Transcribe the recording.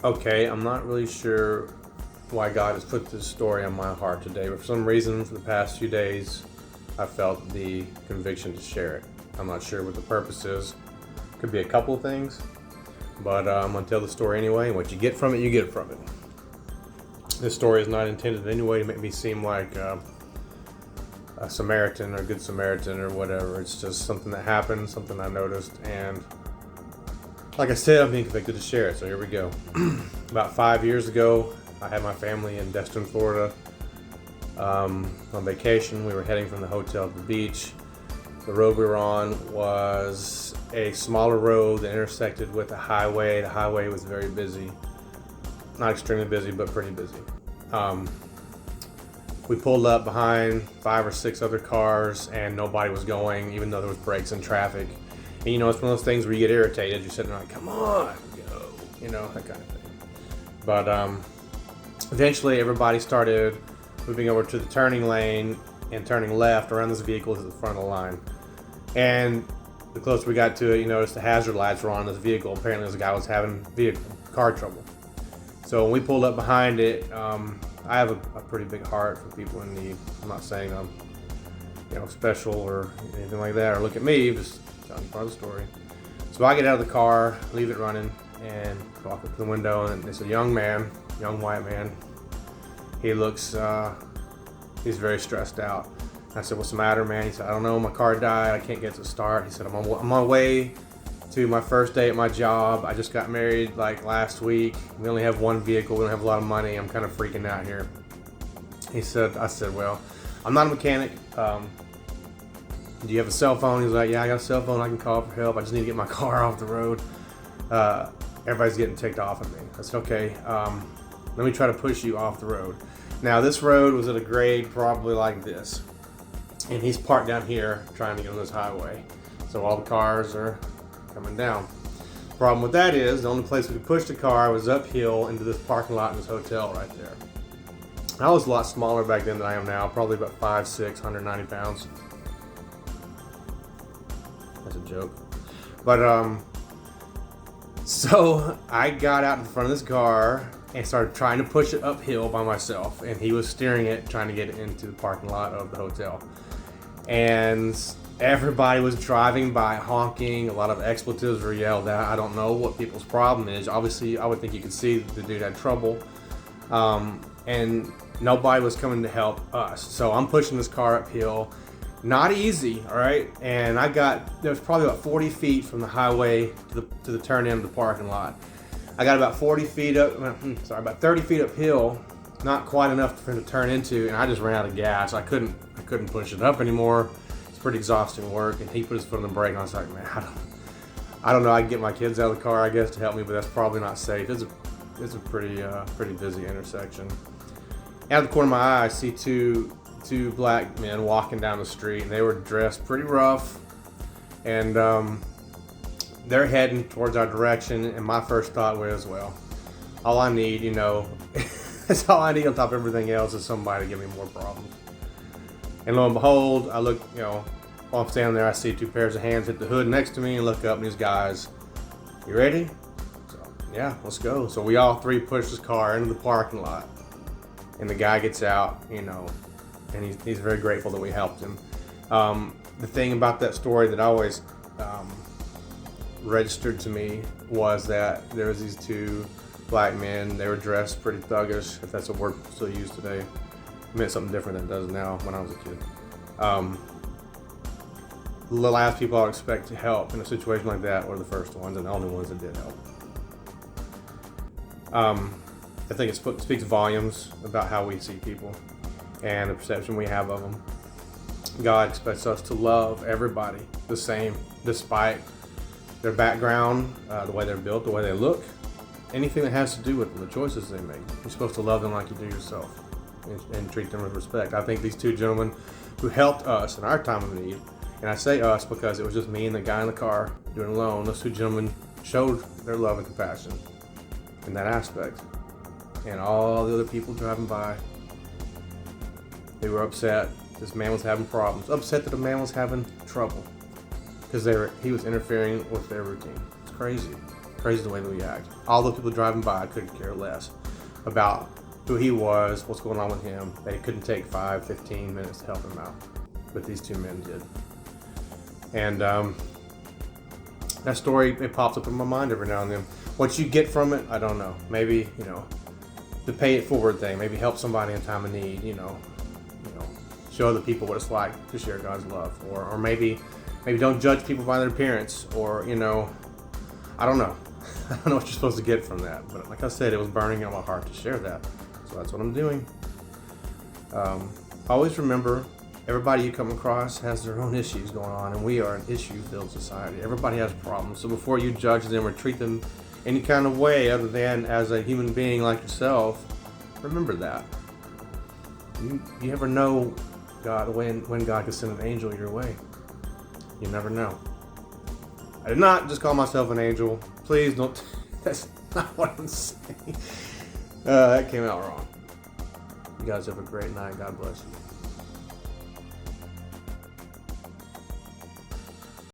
Okay, I'm not really sure why God has put this story on my heart today, but for some reason, for the past few days, I felt the conviction to share it. I'm not sure what the purpose is. Could be a couple of things, but I'm going to tell the story anyway. What you get from it, you get from it. This story is not intended in any way to make me seem like a Samaritan or good Samaritan or whatever. It's just something that happened, something I noticed, and like I said, I'm being convicted to share it, so here we go. About 5 years ago, I had my family in Destin, Florida, on vacation. We were heading from the hotel to the beach. The road we were on was a smaller road that intersected with a highway. The highway was very busy. Not extremely busy, but pretty busy. We pulled up behind 5 or 6 other cars, and nobody was going, even though there was breaks in traffic. And you know, it's one of those things where you get irritated. You're sitting there like, come on, go, you know, that kind of thing. But eventually everybody started moving over to the turning lane and turning left around this vehicle to the front of the line. And the closer we got to it, you noticed the hazard lights were on this vehicle. Apparently this guy was having car trouble. So when we pulled up behind it, I have a pretty big heart for people in need. I'm not saying I'm, special or anything like that, or look at me, just telling you part of the story. So I get out of the car, leave it running, and walk up to the window, and it's a young white man. He looks, he's very stressed out. I said, what's the matter, man? He said, I don't know, my car died, I can't get it to start. He said, I'm on my way to my first day at my job. I just got married like last week. We only have one vehicle, we don't have a lot of money. I'm kind of freaking out here. I said, well, I'm not a mechanic. Do you have a cell phone? He's like, yeah, I got a cell phone. I can call for help. I just need to get my car off the road. Everybody's getting ticked off at me. I said, okay, let me try to push you off the road. Now, this road was at a grade probably like this. And he's parked down here trying to get on this highway. So all the cars are coming down. Problem with that is, the only place we could push the car was uphill into this parking lot in this hotel right there. I was a lot smaller back then than I am now, probably about 5'6", 190 pounds. That's a joke. But, so I got out in front of this car and started trying to push it uphill by myself, and he was steering it, trying to get it into the parking lot of the hotel. And everybody was driving by honking, a lot of expletives were yelled out. I don't know what people's problem is. Obviously, I would think you could see that the dude had trouble. And nobody was coming to help us. So I'm pushing this car uphill. Not easy, all right? And there was probably about 40 feet from the highway to the turn end of the parking lot. I got about 40 feet up, about 30 feet uphill, not quite enough for him to turn into, and I just ran out of gas. I couldn't push it up anymore. It's pretty exhausting work, and he put his foot on the brake, and I was like, man, I don't know. I can get my kids out of the car, I guess, to help me, but that's probably not safe. It's a pretty busy intersection. Out of the corner of my eye, I see two black men walking down the street, and they were dressed pretty rough, and they're heading towards our direction, and my first thought was, well, all I need, that's all I need on top of everything else is somebody to give me more problems. And lo and behold, I look, while I'm standing there, I see 2 pairs of hands hit the hood next to me and look up, and these guys, you ready? So, yeah, let's go. So we all 3 push this car into the parking lot, and the guy gets out, and he's very grateful that we helped him. The thing about that story that always registered to me was that there was these 2 black men. They were dressed pretty thuggish, if that's a word still used today. It meant something different than it does now when I was a kid. The last people I would expect to help in a situation like that were the first ones, and the only ones that did help. I think it speaks volumes about how we see people and the perception we have of them. God expects us to love everybody the same, despite their background, the way they're built, the way they look, anything that has to do with them, the choices they make. You're supposed to love them like you do yourself and treat them with respect. I think these 2 gentlemen who helped us in our time of need, and I say us because it was just me and the guy in the car doing it alone, those 2 gentlemen showed their love and compassion in that aspect. And all the other people driving by, they were upset. This man was having problems. Upset that the man was having trouble because he was interfering with their routine. It's crazy. crazy the way that we act. All the people driving by couldn't care less about who he was, what's going on with him. They couldn't take 5, 15 minutes to help him out. But these two men did. And that story, it pops up in my mind every now and then. What you get from it, I don't know. Maybe, the pay it forward thing. Maybe help somebody in time of need, show other people what it's like to share God's love. Or maybe don't judge people by their appearance. Or, I don't know. I don't know what you're supposed to get from that. But like I said, it was burning on my heart to share that. So that's what I'm doing. Always remember, everybody you come across has their own issues going on, and we are an issue-filled society. Everybody has problems. So before you judge them or treat them any kind of way other than as a human being like yourself, remember that. You never know when God could send an angel your way. You never know. I did not just call myself an angel. Please don't. That's not what I'm saying. That came out wrong. You guys have a great night. God bless you.